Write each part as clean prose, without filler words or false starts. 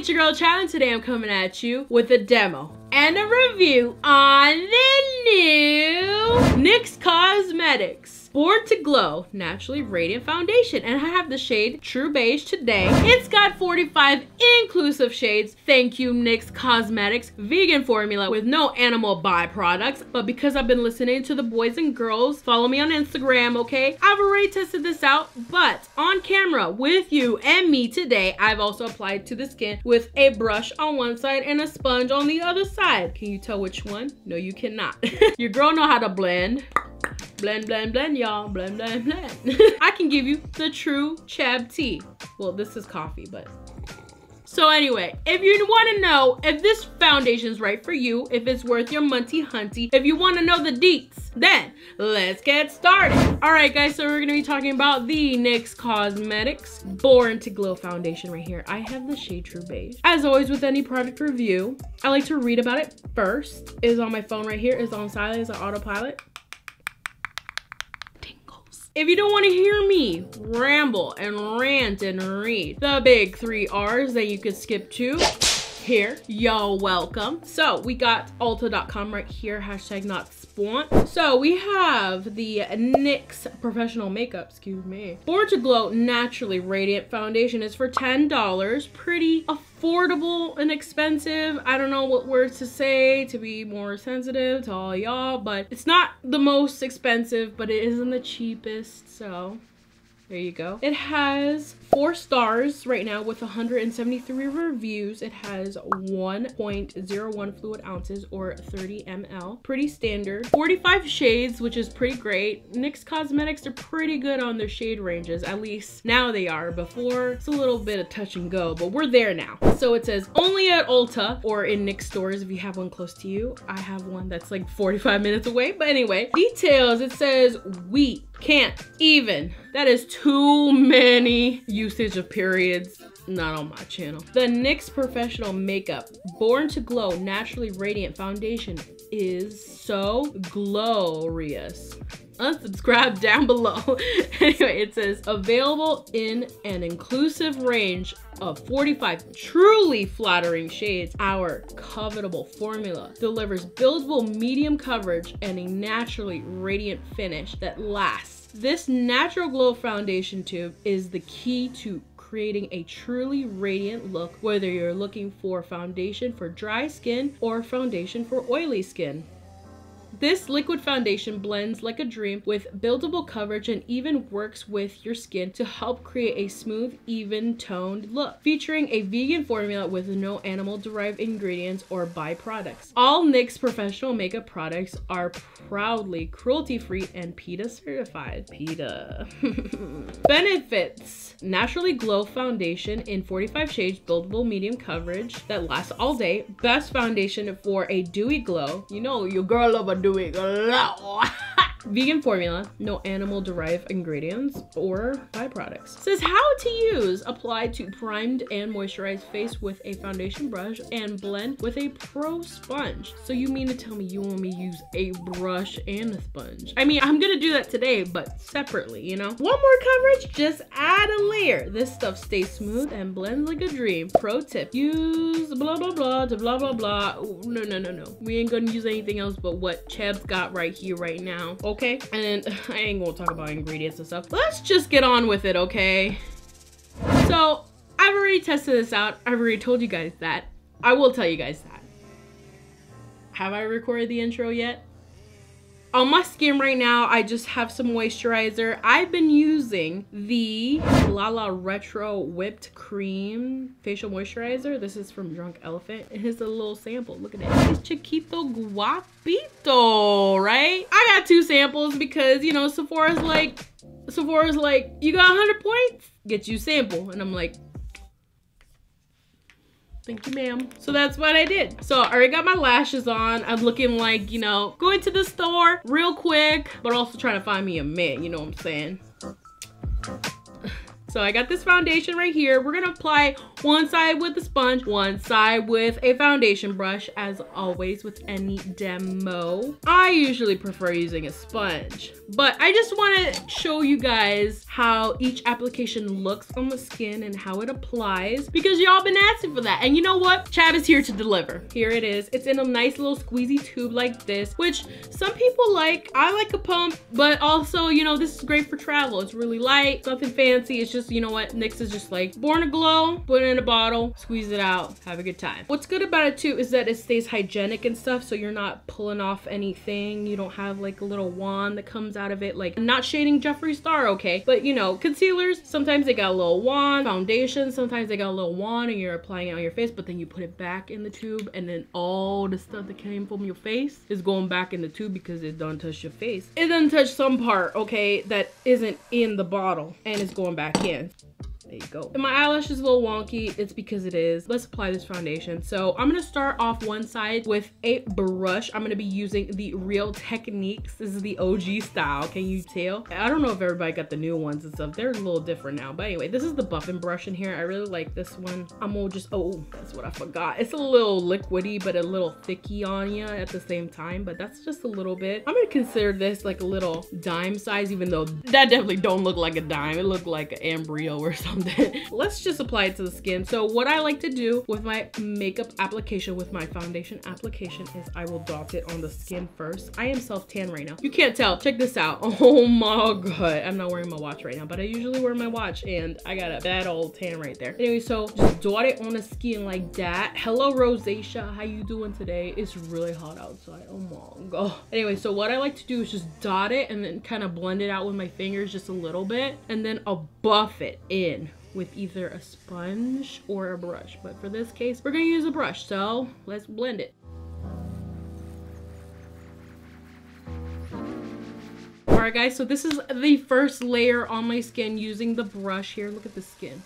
it's your girl Chab, and today I'm coming at you with a demo and a review on the new NYX Cosmetics Born to Glow Naturally Radiant Foundation, and I have the shade True Beige today. It's got 45 inclusive shades. Thank you, NYX Cosmetics. Vegan formula with no animal byproducts, but because I've been listening to the boys and girls, follow me on Instagram, okay? I've already tested this out, but on camera with you and me today, I've also applied to the skin with a brush on one side and a sponge on the other side. Can you tell which one? No, you cannot. Your girl know how to blend. Blend, blend, blend, y'all. Blend, blend, blend. I can give you the true Chab tea. Well, this is coffee, but. So anyway, if you want to know if this foundation is right for you, if it's worth your munty hunty, if you want to know the deets, then let's get started. All right, guys, so we're going to be talking about the NYX Cosmetics Born to Glow Foundation right here. I have the shade True Beige. As always with any product review, I like to read about it first. It is on my phone right here. It's on silent. It's on autopilot. If you don't want to hear me ramble and rant and read the big 3 R's, then you could skip to here. You're welcome. So we got Ulta.com right here, hashtag not spont. So we have the NYX Professional Makeup, excuse me, Born to Glow Naturally Radiant Foundation. Is for $10. Pretty affordable and expensive. I don't know what words to say to be more sensitive to all y'all, but it's not the most expensive, but it isn't the cheapest, so there you go. It has 4 stars right now with 173 reviews. It has 1.01 fluid ounces or 30 ml. Pretty standard. 45 shades, which is pretty great. NYX Cosmetics are pretty good on their shade ranges. At least now they are. Before, it's a little bit of touch and go, but we're there now. So it says only at Ulta or in NYX stores if you have one close to you. I have one that's like 45 minutes away, but anyway. Details, it says we can't even. That is too many usage of periods. Not on my channel. The NYX Professional Makeup Born to Glow Naturally Radiant Foundation is so glorious. Unsubscribe down below. Anyway, it says available in an inclusive range of 45 truly flattering shades. Our covetable formula delivers buildable medium coverage and a naturally radiant finish that lasts. This natural glow foundation tube is the key to creating a truly radiant look, whether you're looking for foundation for dry skin or foundation for oily skin. This liquid foundation blends like a dream with buildable coverage and even works with your skin to help create a smooth, even toned look. Featuring a vegan formula with no animal derived ingredients or byproducts. All NYX Professional Makeup products are proudly cruelty free and PETA certified. PETA. Benefits: naturally glow foundation in 45 shades, buildable medium coverage that lasts all day. Best foundation for a dewy glow. You know your girl love a dewy glow. Vegan formula, no animal derived ingredients or byproducts. Says how to use: apply to primed and moisturized face with a foundation brush and blend with a pro sponge. So you mean to tell me you want me to use a brush and a sponge? I mean, I'm gonna do that today, but separately, you know? Want more coverage? Just add a layer. This stuff stays smooth and blends like a dream. Pro tip: use blah blah blah to blah blah blah. Ooh, no. We ain't gonna use anything else but what Chab's got right here right now. Okay, and I ain't gonna talk about ingredients and stuff. Let's just get on with it, okay? So I've already tested this out. I've already told you guys that. I will tell you guys that. Have I recorded the intro yet? On my skin right now, I just have some moisturizer. I've been using the Lala Retro Whipped Cream Facial Moisturizer. This is from Drunk Elephant. Here's a little sample. Look at it. It's Chiquito Guapito, right? I got 2 samples because, you know, Sephora's like, you got 100 points? Get you a sample. And I'm like, thank you, ma'am. So that's what I did. So I already got my lashes on. I'm looking like, you know, going to the store real quick, but also trying to find me a man, you know what I'm saying? So I got this foundation right here. We're gonna apply one side with a sponge, one side with a foundation brush, as always with any demo. I usually prefer using a sponge, but I just wanna show you guys how each application looks on the skin and how it applies, because y'all been asking for that. And you know what? Chab is here to deliver. Here it is. It's in a nice little squeezy tube like this, which some people like. I like a pump, but also, you know, this is great for travel. It's really light, nothing fancy. It's just, you know what? NYX is just like, born to glow, put it in a bottle, squeeze it out, have a good time. What's good about it too is that it stays hygienic and stuff, so you're not pulling off anything. You don't have like a little wand that comes out of it. Like, I'm not shading Jeffree Star, okay? But you know, concealers, sometimes they got a little wand. Foundation, sometimes they got a little wand and you're applying it on your face, but then you put it back in the tube and then all the stuff that came from your face is going back in the tube because it don't touch your face. It doesn't touch some part, okay, that isn't in the bottle and it's going back in. There you go. And my eyelash is a little wonky. It's because it is. Let's apply this foundation. So I'm gonna start off one side with a brush. I'm gonna be using the Real Techniques. This is the OG style. Can you tell? I don't know if everybody got the new ones and stuff. They're a little different now. But anyway, this is the buffing brush in here. I really like this one. I'm gonna just, oh, that's what I forgot. It's a little liquidy, but a little thicky on you at the same time. But that's just a little bit. I'm gonna consider this like a little dime size, even though that definitely don't look like a dime. It looked like an embryo or something. Let's just apply it to the skin. So what I like to do with my makeup application, with my foundation application, is I will dot it on the skin first. I am self-tan right now. You can't tell. Check this out. Oh my god. I'm not wearing my watch right now, but I usually wear my watch and I got a bad old tan right there. Anyway, so just dot it on the skin like that. Hello, rosacea. How you doing today? It's really hot outside. Oh my god. Anyway, so what I like to do is just dot it and then kind of blend it out with my fingers just a little bit, and then I'll buff it in with either a sponge or a brush. But for this case, we're gonna use a brush. So let's blend it. All right, guys, so this is the first layer on my skin using the brush here. Look at the skin.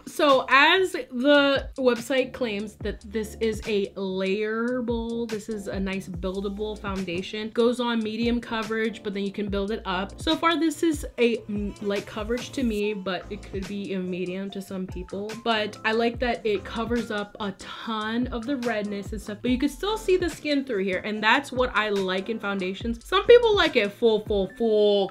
So as the website claims that this is a layerable, this is a nice buildable foundation, goes on medium coverage, but then you can build it up. So far this is a light coverage to me, but it could be a medium to some people. But I like that it covers up a ton of the redness and stuff, but you can still see the skin through here, and that's what I like in foundations. Some people like it full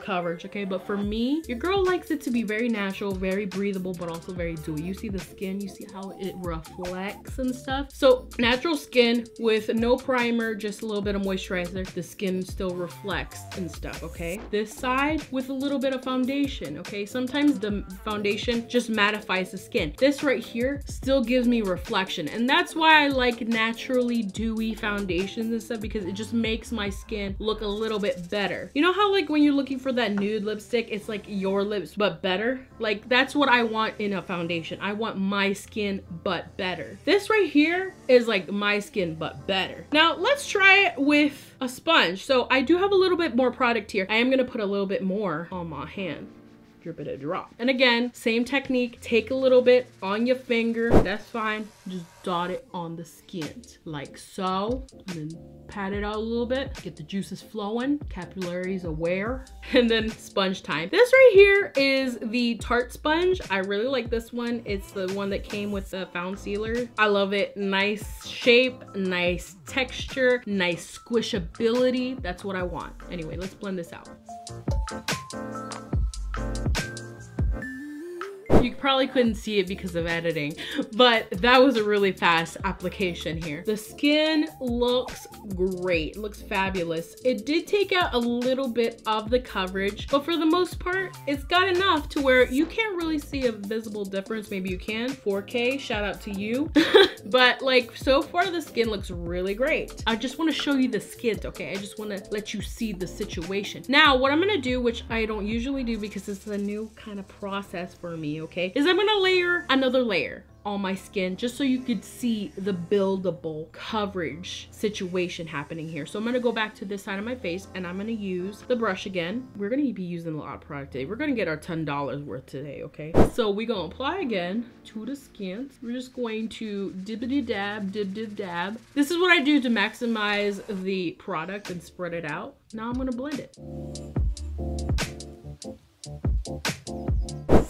coverage, okay? But for me, your girl likes it to be very natural, very breathable, but also very dewy. You see the skin, you see how it reflects and stuff. So natural skin with no primer, just a little bit of moisturizer, the skin still reflects and stuff, okay? This side with a little bit of foundation, okay? Sometimes the foundation just mattifies the skin. This right here still gives me reflection, and that's why I like naturally dewy foundations and stuff, because it just makes my skin look a little bit better. You know how like when you're looking for that nude lipstick, it's like your lips but better? Like that's what I want in a foundation. I want my skin but better. This right here is like my skin but better. Now let's try it with a sponge. So I do have a little bit more product here. I am gonna put a little bit more on my hand. Drip it a drop. And again, same technique. Take a little bit on your finger. That's fine. Just dot it on the skin like so. And then pat it out a little bit. Get the juices flowing. Capillaries aware. And then sponge time. This right here is the Tarte sponge. I really like this one. It's the one that came with the found sealer. I love it. Nice shape, nice texture, nice squishability. That's what I want. Anyway, let's blend this out. You probably couldn't see it because of editing, but that was a really fast application here. The skin looks great, looks fabulous. It did take out a little bit of the coverage, but for the most part, it's got enough to where you can't really see a visible difference. Maybe you can. 4K, shout out to you. But like so far, the skin looks really great. I just want to show you the skin, okay? I just want to let you see the situation. Now, what I'm gonna do, which I don't usually do because it's a new kind of process for me, okay, is I'm gonna layer another layer on my skin just so you could see the buildable coverage situation happening here. So I'm gonna go back to this side of my face and I'm gonna use the brush again. We're gonna be using a lot of product today. We're gonna get our $10 worth today, okay? So we're gonna apply again to the skin. We're just going to dibbity dab, dib dab. This is what I do to maximize the product and spread it out. Now I'm gonna blend it.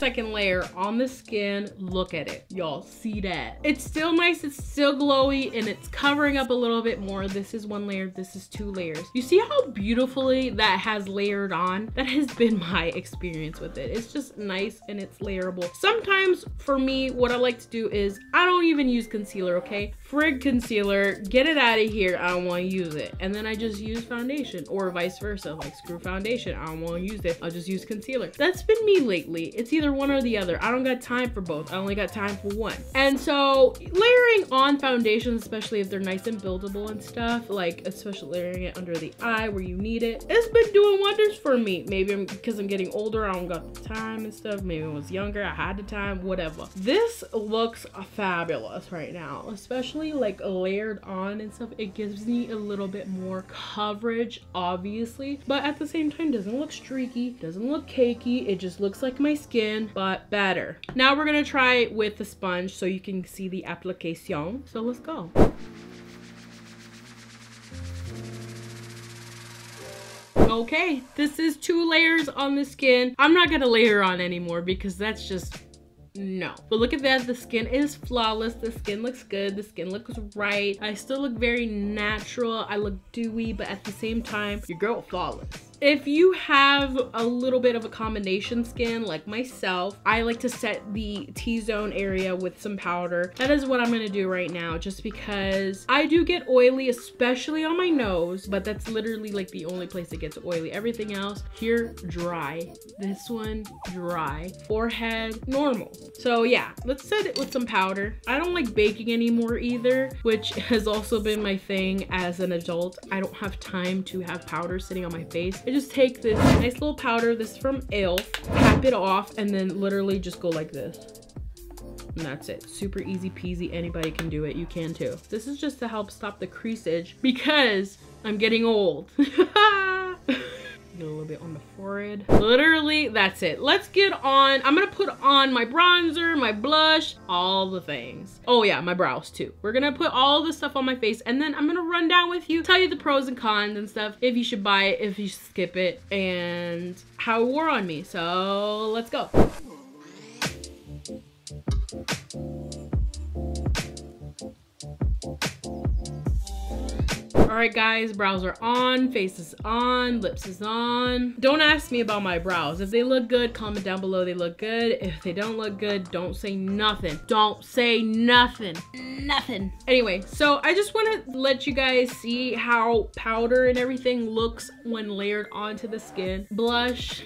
second layer on the skin. Look at it. Y'all see that? It's still nice, it's still glowy, and it's covering up a little bit more. This is one layer, this is two layers. You see how beautifully that has layered on? That has been my experience with it. It's just nice and it's layerable. Sometimes for me, what I like to do is I don't even use concealer, okay? Frig concealer, get it out of here. I don't want to use it. And then I just use foundation, or vice versa. Like, screw foundation, I don't want to use it. I'll just use concealer. That's been me lately. It's either one or the other. I don't got time for both. I only got time for one. And so layering on foundations, especially if they're nice and buildable and stuff, like especially layering it under the eye where you need it, it's been doing wonders for me. Maybe because I'm getting older, I don't got the time and stuff. Maybe when I was younger, I had the time, whatever. This looks fabulous right now, especially like layered on and stuff. It gives me a little bit more coverage, obviously, but at the same time doesn't look streaky, doesn't look cakey. It just looks like my skin, but better. Now we're gonna try with the sponge so you can see the application. So let's go. Okay, this is 2 layers on the skin. I'm not gonna layer on anymore because that's just no. But look at that, the skin is flawless. The skin looks good, the skin looks right. I still look very natural. I look dewy, but at the same time, your girl flawless. If you have a little bit of a combination skin like myself, I like to set the T-zone area with some powder. That is what I'm gonna do right now, just because I do get oily, especially on my nose, but that's literally like the only place it gets oily. Everything else here, dry. This one, dry. Forehead, normal. So yeah, let's set it with some powder. I don't like baking anymore either, which has also been my thing as an adult. I don't have time to have powder sitting on my face. I just take this nice little powder, this is from Elf, tap it off, and then literally just go like this. And that's it. Super easy peasy. Anybody can do it. You can too. This is just to help stop the creasage because I'm getting old. Get a little bit on the forehead. Literally, that's it. Let's get on. I'm gonna put on my bronzer, my blush, all the things. Oh yeah, my brows too. We're gonna put all this stuff on my face, and then I'm gonna run down with you, tell you the pros and cons and stuff, if you should buy it, if you should skip it, and how it wore on me. So let's go. All right guys, brows are on, face is on, lips is on. Don't ask me about my brows. If they look good, comment down below they look good. If they don't look good, don't say nothing. Don't say nothing. Nothing. Anyway, so I just want to let you guys see how powder and everything looks when layered onto the skin. Blush,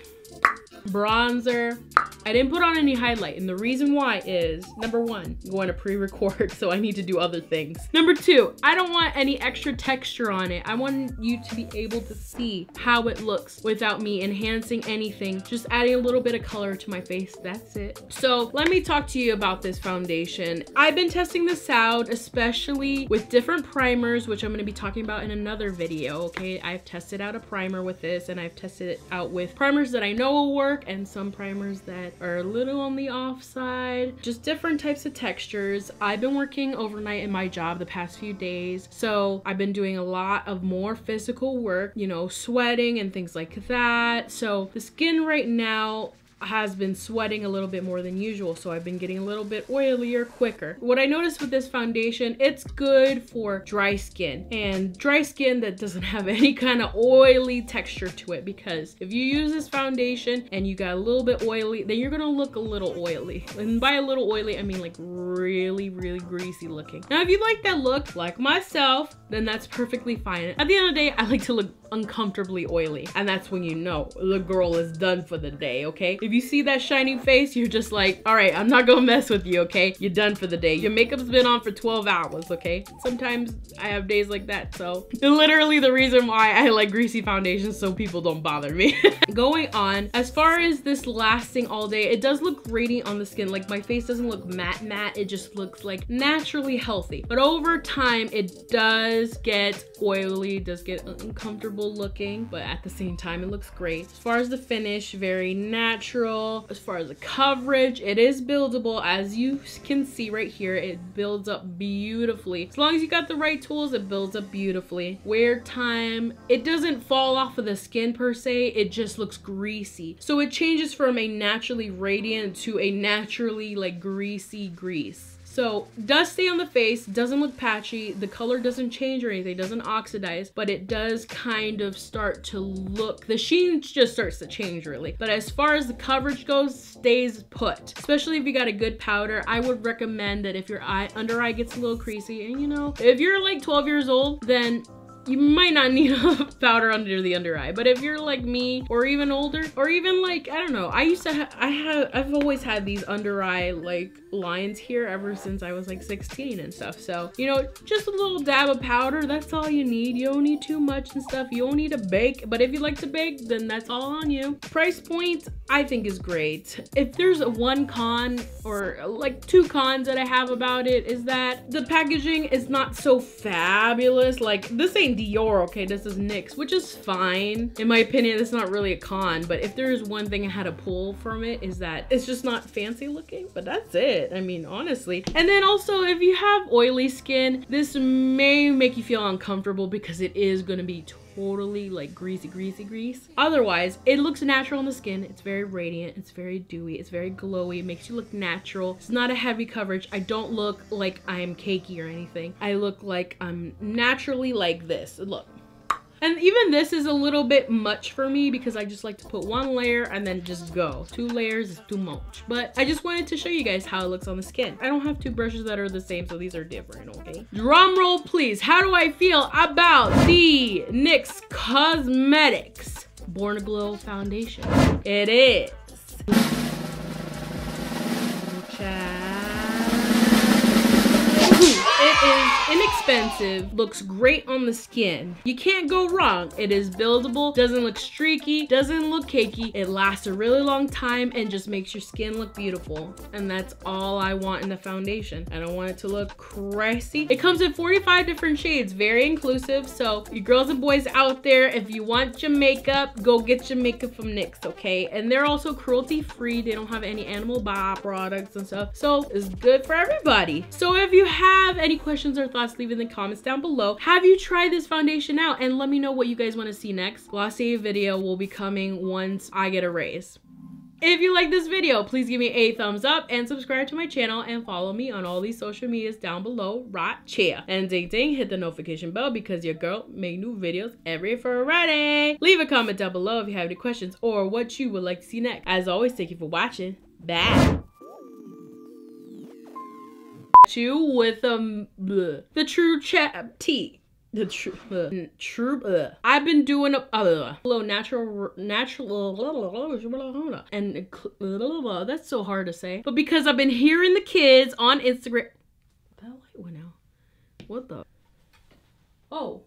bronzer. I didn't put on any highlight, and the reason why is, number 1, I'm going to pre-record, so I need to do other things. Number 2, I don't want any extra texture on it. I want you to be able to see how it looks without me enhancing anything, just adding a little bit of color to my face. That's it. So let me talk to you about this foundation. I've been testing this out, especially with different primers, which I'm going to be talking about in another video, okay? I've tested out a primer with this, and I've tested it out with primers that I know will work, and some primers that are a little on the off side, just different types of textures. I've been working overnight in my job the past few days, so I've been doing a lot of more physical work, you know, sweating and things like that. So the skin right now has been sweating a little bit more than usual, so I've been getting a little bit oilier quicker. What I noticed with this foundation, it's good for dry skin, and dry skin that doesn't have any kind of oily texture to it, because if you use this foundation and you got a little bit oily, then you're gonna look a little oily. And by a little oily, I mean like really, really greasy looking. Now, if you like that look, like myself, then that's perfectly fine. At the end of the day, I like to look uncomfortably oily, and that's when you know the girl is done for the day, okay? If you see that shiny face, you're just like, all right, I'm not gonna mess with you, okay? You're done for the day. Your makeup's been on for 12 hours, okay? Sometimes I have days like that, so literally the reason why I like greasy foundations, so people don't bother me. Going on, as far as this lasting all day, it does look radiant on the skin. Like, my face doesn't look matte, it just looks like naturally healthy. But over time, it does get oily, does get uncomfortable uncomfortable looking, but at the same time, it looks great. As far as the finish, very natural. As far as the coverage, it is buildable. As you can see right here, it builds up beautifully. As long as you got the right tools, it builds up beautifully. Wear time, it doesn't fall off of the skin per se, it just looks greasy. So it changes from a naturally radiant to a naturally like greasy grease. So does stay on the face, doesn't look patchy, the color doesn't change or anything, doesn't oxidize, but it does kind of start to look, the sheen just starts to change really. But as far as the coverage goes, stays put. Especially if you got a good powder, I would recommend that if your under eye gets a little creasy, and you know, if you're like 12 years old, then you might not need a powder under the under eye. But if you're like me or even older, or even like, I don't know, I used to I've always had these under eye like lines here ever since I was like 16 and stuff. So, you know, just a little dab of powder, that's all you need. You don't need too much and stuff. You don't need to bake, but if you like to bake, then that's all on you. Price point, I think is great. If there's one con or like two cons that I have about it is that the packaging is not so fabulous. Like this ain't Dior, okay, this is NYX, which is fine. In my opinion, it's not really a con, but if there's one thing I had to pull from it is that it's just not fancy looking, but that's it. I mean, honestly. And then also, if you have oily skin, this may make you feel uncomfortable because it is gonna be totally like greasy grease. Otherwise, it looks natural on the skin. It's very radiant, it's very dewy, it's very glowy, it makes you look natural. It's not a heavy coverage. I don't look like I'm cakey or anything. I look like I'm naturally like this. Look. And even this is a little bit much for me because I just like to put one layer and then just go. 2 layers is too much. But I just wanted to show you guys how it looks on the skin. I don't have 2 brushes that are the same, so these are different, okay? Drum roll, please. How do I feel about the NYX Cosmetics Born to Glow Foundation? It is. Chab. It is inexpensive, looks great on the skin. You can't go wrong. It is buildable, doesn't look streaky, doesn't look cakey. It lasts a really long time and just makes your skin look beautiful. And that's all I want in the foundation. I don't want it to look crazy. It comes in 45 different shades, very inclusive. So you girls and boys out there, if you want your makeup, go get your makeup from NYX, okay? And they're also cruelty free. They don't have any animal byproducts and stuff. So it's good for everybody. So if you have any questions or thoughts, leave in the comments down below. Have you tried this foundation out? And let me know what you guys want to see next. Glossy video will be coming once I get a raise. If you like this video, please give me a thumbs up and subscribe to my channel and follow me on all these social medias down below right here. And ding ding, hit the notification bell because your girl make new videos every Friday. Leave a comment down below if you have any questions or what you would like to see next. As always, thank you for watching. Bye. You with the true Chab tea. The true I've been doing a little natural and that's so hard to say, but because I've been hearing the kids on Instagram. That light went out. What the? Oh.